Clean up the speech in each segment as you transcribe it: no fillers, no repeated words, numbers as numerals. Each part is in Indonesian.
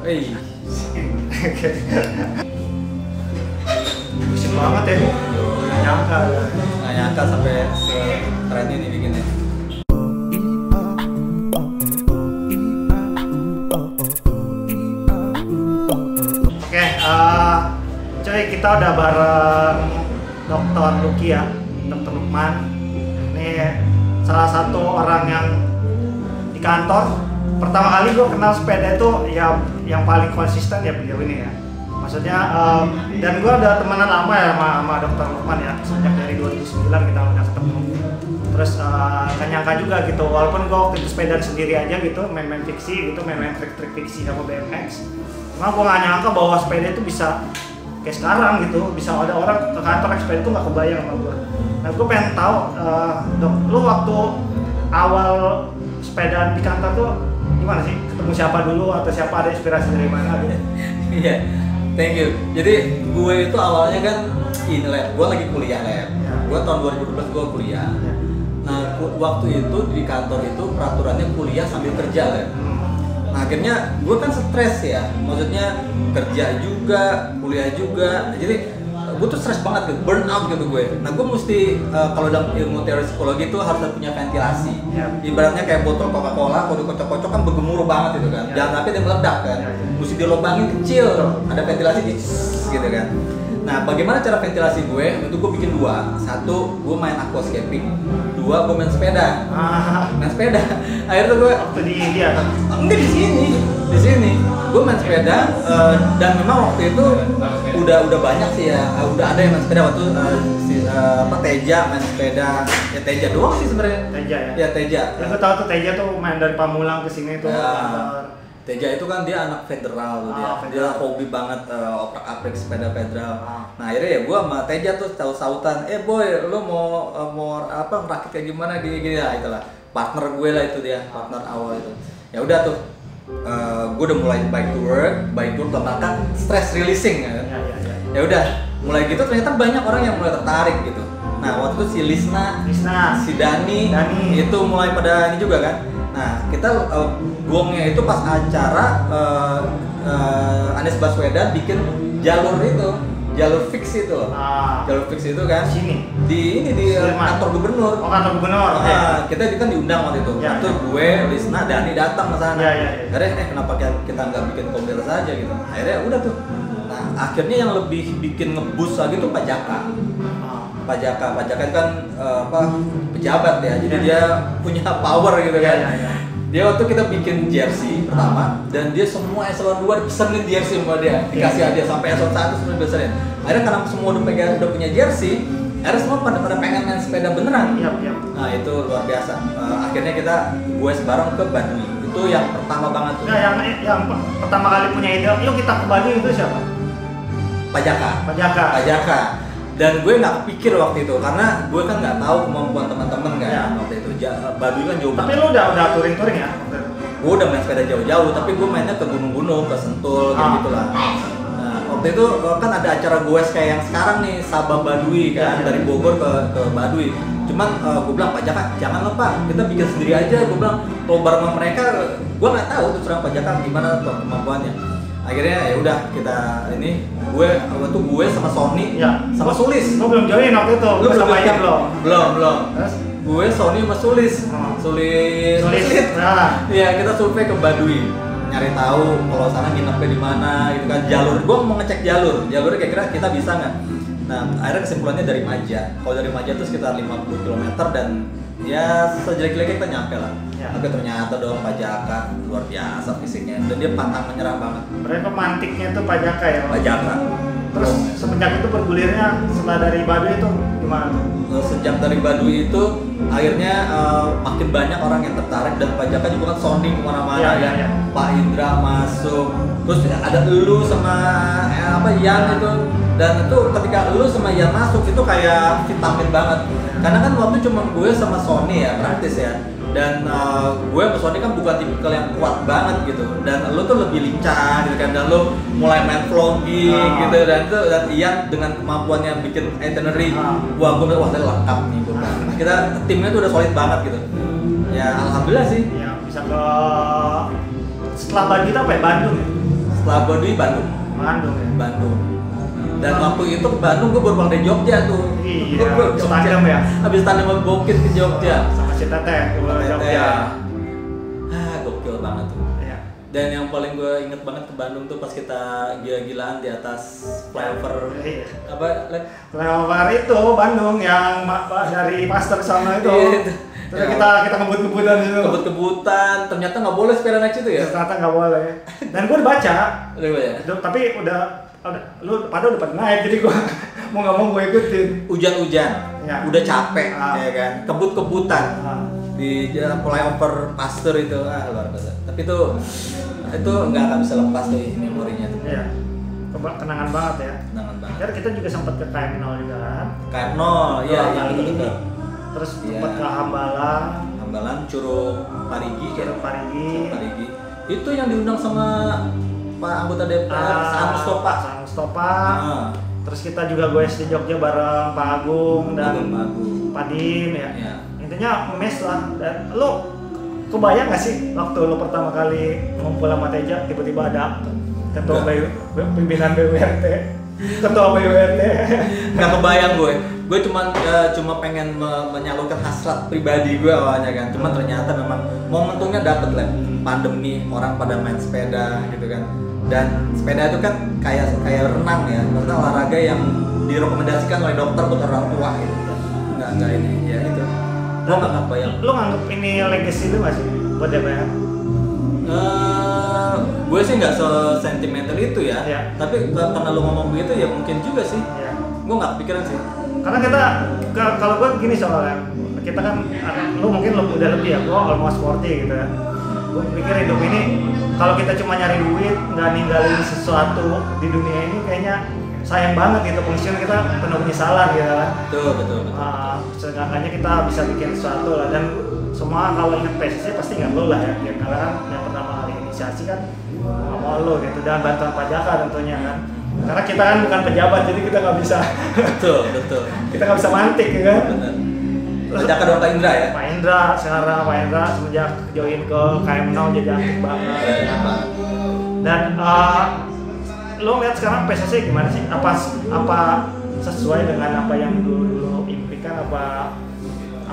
Wih, Pusing banget ya. Nggak nyangka ya. nggak nyangka sampai sekeren ini bikinnya. Oke, cuy, kita udah bareng Dr. Luki ya, Dr. Lukman. Ini salah satu orang yang di kantor. Pertama kali gue kenal sepeda itu ya yang paling konsisten ya beliau ini ya. Maksudnya, dan gue udah temenan lama ya sama Dr. Lukman ya. Sejak dari 2009 kita udah ketemu. Terus gak nyangka juga gitu, walaupun gue waktu itu sepedaan sendiri aja gitu, main-main fiksi gitu, main-main trik-trik fiksi sama BMX. Cuma gue gak nyangka bahwa sepeda itu bisa kayak sekarang gitu, bisa ada orang ke kantor naik sepeda itu gak kebayang sama gue. Nah gue pengen tahu, Dok, lu waktu awal sepedaan di kantor tuh gimana sih? Ketemu siapa dulu atau siapa, ada inspirasi dari mana gitu? Iya, thank you. Jadi gue itu awalnya kan ini lab, gue lagi kuliah lab. Gue tahun 2012 gue kuliah. Nah waktu itu di kantor itu peraturannya kuliah sambil kerja lab. Nah akhirnya gue kan stres ya, maksudnya kerja juga, kuliah juga. Jadi gue tuh stres banget gitu, burn out gitu gue. Nah gue mesti kalau dalam ilmu teori psikologi itu harus punya ventilasi. Ibaratnya kayak botol Coca-Cola, kalau dikocok-kocok kan bergemuruh banget gitu kan. Jangan sampai dia meledak kan. Mesti dilobangin kecil, ada ventilasi gitu kan. Nah bagaimana cara ventilasi gue? Itu gue bikin dua. Satu, gue main aquascaping. Dua, gue main sepeda. Main sepeda. Akhirnya tuh gue Waktu di India kan? enggak di sini gue main sepeda, dan memang waktu itu udah banyak sih ya, udah ada yang main sepeda waktu Teja main sepeda, ya Teja doang sih sebenarnya. Teja ya? Ya Teja. Yang gue tahu tuh Teja tuh main dari Pamulang ke sini tuh. Teja itu kan dia anak federal tuh dia hobi banget oprak-aprik sepeda federal. Nah akhirnya ya gue sama Teja tuh sautan, boy lo mau apa merakit kayak gimana gini lah, itulah partner gue lah itu dia, partner awal itu. Ya udah tuh, gue udah mulai bike to work dalam stress releasing kan. Ya udah mulai gitu ternyata banyak orang yang mulai tertarik gitu. Nah waktu itu si Lisna, si Dani itu mulai pada ini juga kan. Nah kita gongnya itu pas acara Anies Baswedan bikin jalur fix itu loh. Jalur fix itu kan di kantor gubernur. Kantor gubernur. Kita kan diundang waktu itu. Itu gue, Lisna, Dani datang ke sana. Akhirnya kenapa kita nggak bikin komunitas aja gitu. Akhirnya udah tuh. Nah akhirnya yang lebih bikin ngebus lagi tuh Pak Jaka. Pak Jaka kan pejabat ya, jadi dia punya power gitu kan. Dia waktu kita bikin jersey pertama, dan dia semua eselon 2 pesenin jersey sama dia, dikasih hadiah sampai eselon 1 semua dipesenin. Akhirnya karena semua udah punya jersey, akhirnya semua pada pengen main sepeda beneran. Nah itu luar biasa. Akhirnya gue sebarang ke Baduy. Itu yang pertama banget tuh. Nah, yang pertama kali punya ide, yuk kita ke Baduy itu siapa? Pak Jaka. Dan gue nggak kepikir waktu itu karena gue kan nggak tahu kemampuan teman-teman kan waktu itu. Baduy kan jauh banget. Tapi lu udah touring ya? Gue udah main sepeda jauh-jauh, tapi gue mainnya ke gunung-gunung, ke Sentul, gitu lah. Nah waktu itu kan ada acara goes kayak yang sekarang nih, Sabah Baduy kan, dari Bogor ke Baduy. Cuman gue bilang Pak Jaka, jangan lupa kita bikin sendiri aja. Gue bilang kalau bareng sama mereka, gue nggak tahu tuh serang Pak Jaka gimana tuh kemampuannya. Akhirnya ya udah kita gue sama Sony sama Sulis. Lu belum join waktu itu? Lu sama Ayah belum? Belum. Gue Sony sama Sulis. Sulis. Iya, kita survei ke Baduy. Nyari tahu kalau sana nginepnya di mana gitu kan, jalur. Gue mau ngecek jalurnya kira-kira kita bisa nggak. Nah, akhirnya kesimpulannya dari Maja. Kalau dari Maja itu sekitar 50 km dan ya sejelek-jeleknya kita nyampe lah. Tapi ternyata dong Pak Jaka luar biasa fisiknya, dan dia pantang menyerah banget. Berarti pemantiknya tuh Pak Jaka ya? Pak Jaka. Terus semenjak itu bergulirnya setelah dari Baduy itu gimana tuh? Sejak dari Baduy itu akhirnya makin banyak orang yang tertarik, dan Pak Jaka juga kan sounding kemana-mana ya. Pak Indra masuk, terus ada elu sama Yan itu, dan itu ketika elu sama Yan masuk itu kayak vitamin banget. Karena kan waktu cuma gue sama Sony ya praktis ya, dan gue sama Sony kan bukan tipikal yang kuat banget gitu, dan lo tuh lebih lincah gitu kan, dan lo mulai main vlogging gitu, dan Ian dengan kemampuannya bikin itinerary, gue lengkap nih gue. Nah, kita timnya tuh udah solid banget gitu. Ya alhamdulillah sih. Ya bisa ke setelah Baduy itu apa ya, Bandung ya? setelah gue di Bandung. Bandung ya. Bandung. Dan waktu itu ke Bandung gue baru pulang dari Jogja tuh. Iya. Gue Tandem ya. Habis tandem sama Bokit ke Jogja. Sama si Teteh ke Jogja. Gokil banget tuh. Iya. Dan yang paling gue inget banget ke Bandung tuh pas kita gila-gilaan di atas flyover. Iya. Apa? Flyover itu Bandung yang dari Pasteur sana itu. Iya, itu. Terus Ya. kita kebut-kebutan itu. Kebut-kebutan, ternyata nggak boleh sepeda naik situ ya? Ternyata nggak boleh. Dan gue udah baca. Udah ya? Tapi udah lu pada udah pada naik, jadi gue mau nggak mau gue ikutin. Hujan-hujan, Ya. udah capek, Ah. ya kan? Kebut-kebutan Ah. di jalan flyover Pasteur itu, luar biasa. Tapi itu nggak bisa lepas tuh memorinya tuh. Iya. Kenangan banget ya. Kenangan banget. Kan kita juga sempat ke KM0 juga kan. KM0, iya, Dua iya kali. betul. Terus Iya. sempat ke Hambalang, Hambalang, Curug Parigi, Curug Parigi. Curug Parigi. Itu yang diundang sama Pak anggota DPR, Sam Mustopa. Sam Mustopa. Ah. Terus kita juga goes di Jogja bareng Pak Agung dan Agung. Pak Dim ya. Iya. Intinya mes lah. Dan lo kebayang gak sih waktu lo pertama kali ngumpul sama Teja tiba-tiba ada ketua pimpinan BWRT, ketua BWRT. Nggak kebayang gue cuma pengen menyalurkan hasrat pribadi gue awalnya kan, cuman ternyata memang momentumnya dapet lah, pandemi orang pada main sepeda gitu kan, dan sepeda itu kan kayak renang ya, maksudnya olahraga yang direkomendasikan oleh dokter buat orang tua gitu, nggak ini ya itu, gue nggak kebayang. Lo nganggep ini legacy lu gak sih buat DPR? Gue sih nggak sentimental itu ya, Iya. tapi karena lo ngomong begitu ya mungkin juga sih, Ya. gue nggak kepikiran sih. Karena kita kalau gue gini soalnya, kita kan lu mungkin udah lebih ya, gue almost 40 gitu ya. Gue pikir hidup ini kalau kita cuma nyari duit, nggak ninggalin sesuatu di dunia ini, kayaknya sayang banget gitu. Pensiun kita penuh penyesalan gitu kan. Betul. Seenggaknya kita bisa bikin sesuatu lah, dan semua kalau ingat PSSI pasti nggak lo lah ya, karena kan yang pertama kali inisiasi kan nggak mau lo gitu, dan bantuan pajaka tentunya kan. Karena kita kan bukan pejabat, jadi kita nggak bisa Betul. kita nggak bisa mantik ya kan. Bener. Sejak kedua Pak Indra ya? Pak Indra semenjak join ke KM0 jadi aktif banget. Iya, Pak. Dan lo lihat sekarang PSSI gimana sih? Apa sesuai dengan apa yang dulu impikan, apa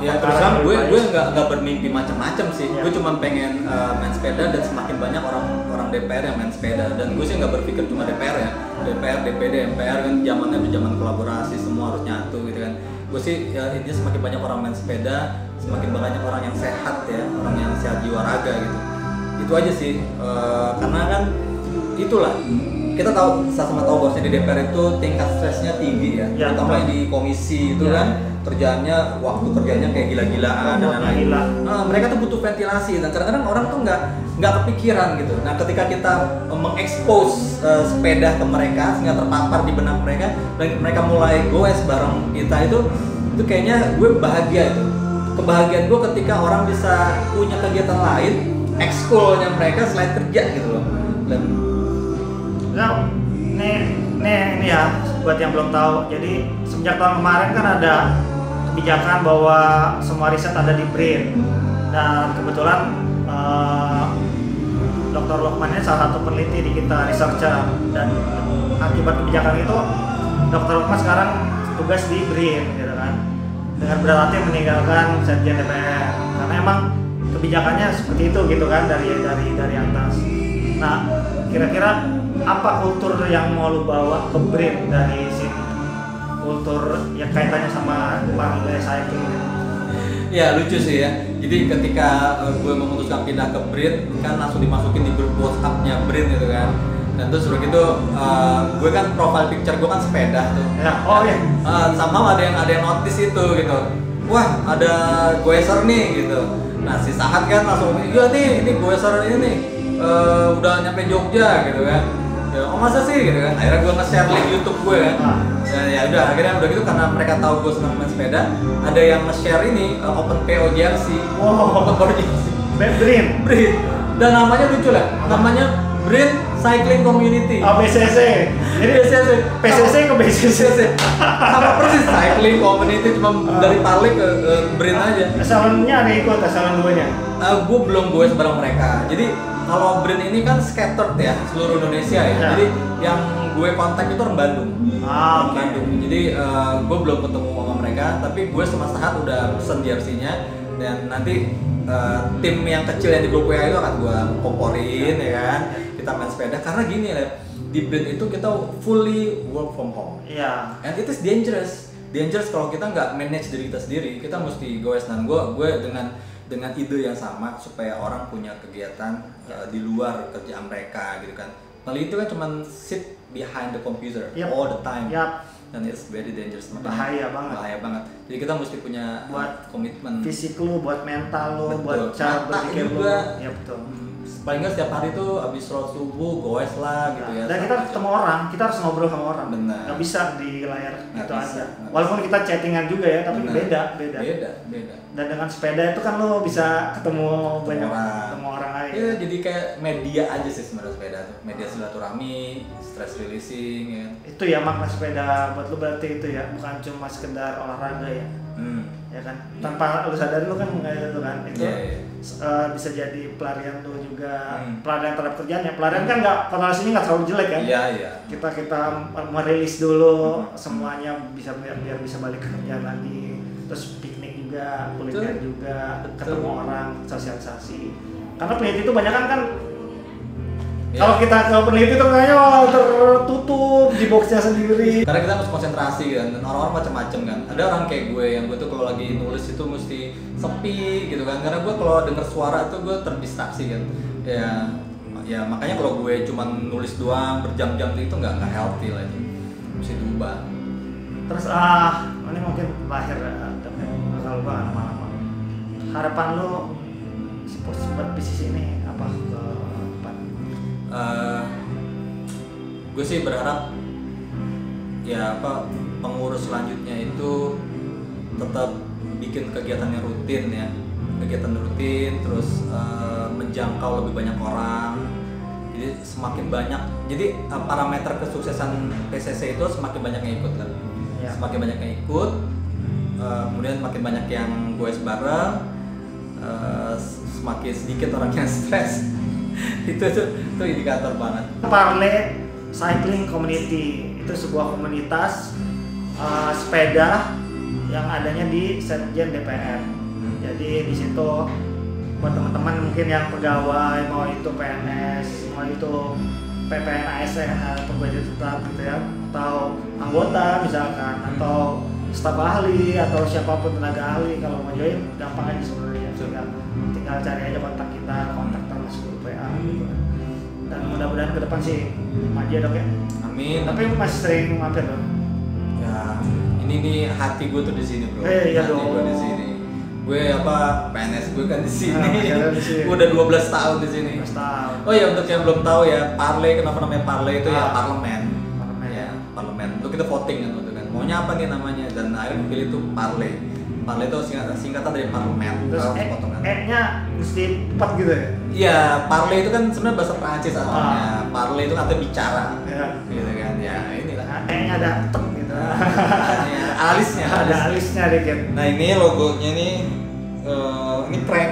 Ya terus terang gue nggak bermimpi macam-macam sih. Ya. Gue cuma pengen main sepeda dan semakin banyak orang DPR yang main sepeda. Dan gue sih nggak berpikir cuma DPR ya, DPR, DPD, MPR kan zamannya itu zaman kolaborasi, semua harus nyatu gitu kan. Gue sih ya, intinya semakin banyak orang main sepeda, semakin banyak orang yang sehat ya, orang yang sehat jiwa raga gitu. Itu aja sih. Karena kan itulah kita sama tahu bahwasanya di DPR itu tingkat stresnya tinggi ya, Ya, terutama di komisi itu ya. kan waktu kerjanya kayak gila-gilaan dan lain-lain. Mereka tuh butuh ventilasi dan kadang-kadang orang tuh nggak kepikiran gitu. Nah ketika kita mengekspos sepeda ke mereka sehingga terpapar di benak mereka dan mereka mulai goes bareng kita itu kayaknya gue bahagia itu. Kebahagiaan gue ketika orang bisa punya kegiatan lain, ekskulnya mereka selain kerja gitu loh. Dan Nah, ini ya buat yang belum tahu. Jadi sejak tahun kemarin kan ada kebijakan bahwa semua riset ada di BRIN, dan kebetulan Dr. Lokman ini salah satu peneliti di kita, researcher, dan akibat kebijakan itu Dr. Lokman sekarang tugas di BRIN gitu kan, dengan berat hati meninggalkan Sekjen DPR karena emang kebijakannya seperti itu gitu kan, dari atas. Nah, kira-kira apa kultur yang mau lu bawa ke BRIN dari sini? Kultur yang kaitannya sama Bangladesh cycling. ya lucu sih ya. Jadi ketika gue memutuskan pindah ke BRIN kan langsung dimasukin di grup WhatsApp-nya BRIN gitu kan. Dan terus udah gitu gue kan profile picture gue kan sepeda tuh. Ya, oh iya. Sama ada yang notice itu gitu. Wah, ada goeser nih gitu. Nah, si Sahat kan langsung, "Iya nih, ini goeser ini nih. Udah nyampe Jogja gitu kan." Ya, oh masa sih gitu kan. Akhirnya gue nge-share link YouTube gue kan. Ya udah akhirnya udah gitu karena mereka tahu gue senang main sepeda, ada yang nge-share ini Open PO JRC. Open PO JRC. BRIN. BRIN. Dan namanya lucu lah. Namanya BRIN Cycling Community. BCC. Jadi PCC ke BCC. Sama persis Cycling Community, cuma dari Palik ke BRIN aja. Eselonnya ada ikut, eselon 2-nya. Gue belum bareng mereka. Jadi Kalau brand ini kan scattered ya, seluruh Indonesia ya. Jadi yang gue kontak itu orang Bandung. Orang Bandung. Jadi gue belum ketemu sama mereka, tapi gue semasa saat udah pesen jersey-nya dan nanti tim yang kecil yang di grup WA itu akan gue komporin ya kan. Kita main sepeda karena gini ya, di brand itu kita fully work from home. Iya. And it is dangerous kalau kita nggak manage diri kita sendiri. Kita mesti goes dan gue dengan ide yang sama supaya orang punya kegiatan di luar kerjaan mereka gitu kan. Kali itu kan cuma sit behind the computer all the time. Dan it's very dangerous. Bahaya banget. Jadi kita mesti punya buat komitmen fisik lu, buat mental lu, betul. buat cara berpikir lu. Ya betul. Paling nggak setiap hari tuh abis sholat subuh goes lah gitu ya. Dan kita ketemu orang, kita harus ngobrol sama orang. Benar. Nggak bisa di layar gitu aja. Walaupun kita chattingan juga ya, tapi beda. Dan dengan sepeda itu kan lo bisa ketemu banyak orang lain. Iya, jadi kayak media aja sih sebenarnya sepeda tuh. Media silaturahmi, stress releasing ya. Itu ya makna sepeda buat lo berarti itu ya, bukan cuma sekedar olahraga ya. Ya kan, tanpa lu sadar lu kan nggak itu kan itu bisa jadi pelarian lu juga, pelarian terhadap kerjaannya. Pelarian kan nggak, konotasinya nggak terlalu jelek kan. Kita merilis dulu semuanya bisa biar bisa balik ke kerjaan lagi, terus piknik juga, kuliner juga, ketemu orang, sosialisasi. Karena peneliti itu banyak kan kalau kita ke peneliti itu kayaknya tertutup di boxnya sendiri. Karena kita harus konsentrasi kan, dan orang-orang macam-macam kan. Ada orang kayak gue yang gue tuh kalau lagi nulis itu mesti sepi gitu kan. Karena gue kalau denger suara itu gue terdistraksi kan. Ya makanya kalau gue cuma nulis doang berjam-jam itu nggak healthy lah itu. Mesti diubah. Terus ini mungkin lahir kalau gue lama-lama. Harapan lu buat bisnis ini apa? Gue sih berharap ya pengurus selanjutnya itu tetap bikin kegiatannya rutin ya, terus menjangkau lebih banyak orang. Jadi semakin banyak, jadi parameter kesuksesan PCC itu semakin banyak yang ikut kan, semakin banyak yang ikut, kemudian makin banyak yang goes bareng, semakin sedikit orang yang stres. itu indikator banget. Parley Cycling Community itu sebuah komunitas sepeda yang adanya di Sekjen DPR. Jadi di situ buat teman-teman mungkin yang pegawai, mau itu PNS, mau itu PPN ASN pegawai tetap gitu ya, atau anggota misalkan, atau staf ahli atau siapapun tenaga ahli, kalau mau join gampang aja sebenarnya. Tinggal cari aja kontak kita, kontak termasuk grup WA gitu. Dan mudah-mudahan ke depan sih maju dok ya. Amin. Tapi masih sering mampir dong. Ya, ini nih hati gue tuh di sini bro. Iya hati gue di sini. Gue PNS gue kan di sini. Gue udah 12 tahun di sini. 12 tahun. Oh ya, untuk yang belum tahu ya, Parley, kenapa namanya Parley itu ya parlemen. Ya, parlemen. Itu kita voting kan waktu kan. Maunya apa nih namanya, dan akhirnya pilih tuh Parley. Parley itu singkatan dari parlemen. Terus E-nya mesti 4 gitu ya? Iya, Parley itu kan sebenarnya bahasa Prancis awalnya. Parley itu artinya bicara. Gitu kan. Ya, inilah. E-nya ada tek gitu. Alisnya. Ada alisnya dikit. Nah, ini logonya nih ini prank.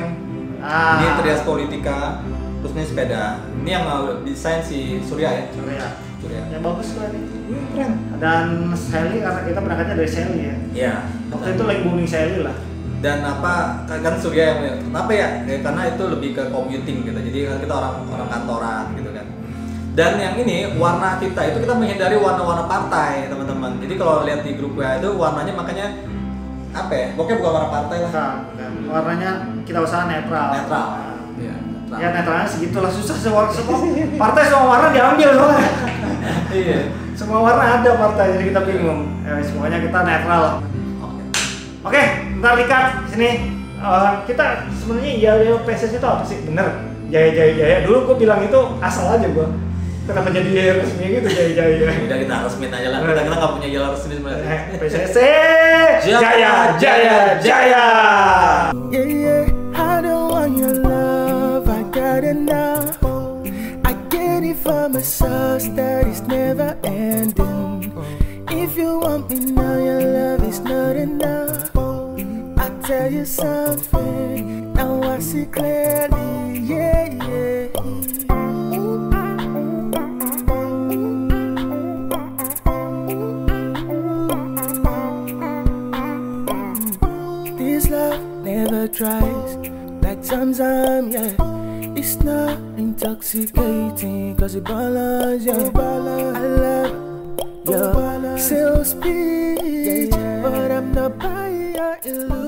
Ini Trias Politika. Terus ini sepeda. Ini yang desain si Surya ya. Surya. Yang bagus tuh ini. Keren. Dan Sally, karena kita berangkatnya dari Sally ya. Iya. Waktu itu lagi booming Sally lah. Dan kan Surya yang kenapa ya? Karena itu lebih ke commuting gitu. Jadi kita orang kantoran gitu kan. Dan yang ini warna kita itu kita menghindari warna-warna partai teman-teman. Jadi kalau lihat di grup WA itu warnanya makanya apa ya? Pokoknya bukan warna partai lah. Bukan. Warnanya kita usaha netral. Iya. Ya netralnya segitulah, susah semua partai, semua warna diambil soalnya. Iya. Semua warna ada partai, jadi kita bingung. Semuanya kita netral. Oke, ntar dikat sini. Kita sebenarnya ya PSS itu apa sih? Bener, jaya. Dulu gue bilang itu asal aja gue. Kenapa jadi resmi gitu jaya. Udah kita resmi aja lah. Kita nggak punya jalan resmi sebenarnya. PSS jaya. Yeah, I don't want your love, I got enough. I get it from a source that is never ending. If you want me now, your love is not enough. I tell you something, now I see clearly, yeah. never dries like Zamzam, yeah. It's not intoxicating, cause it balance, yeah. I love your sales speech, but I'm not buying your illusion.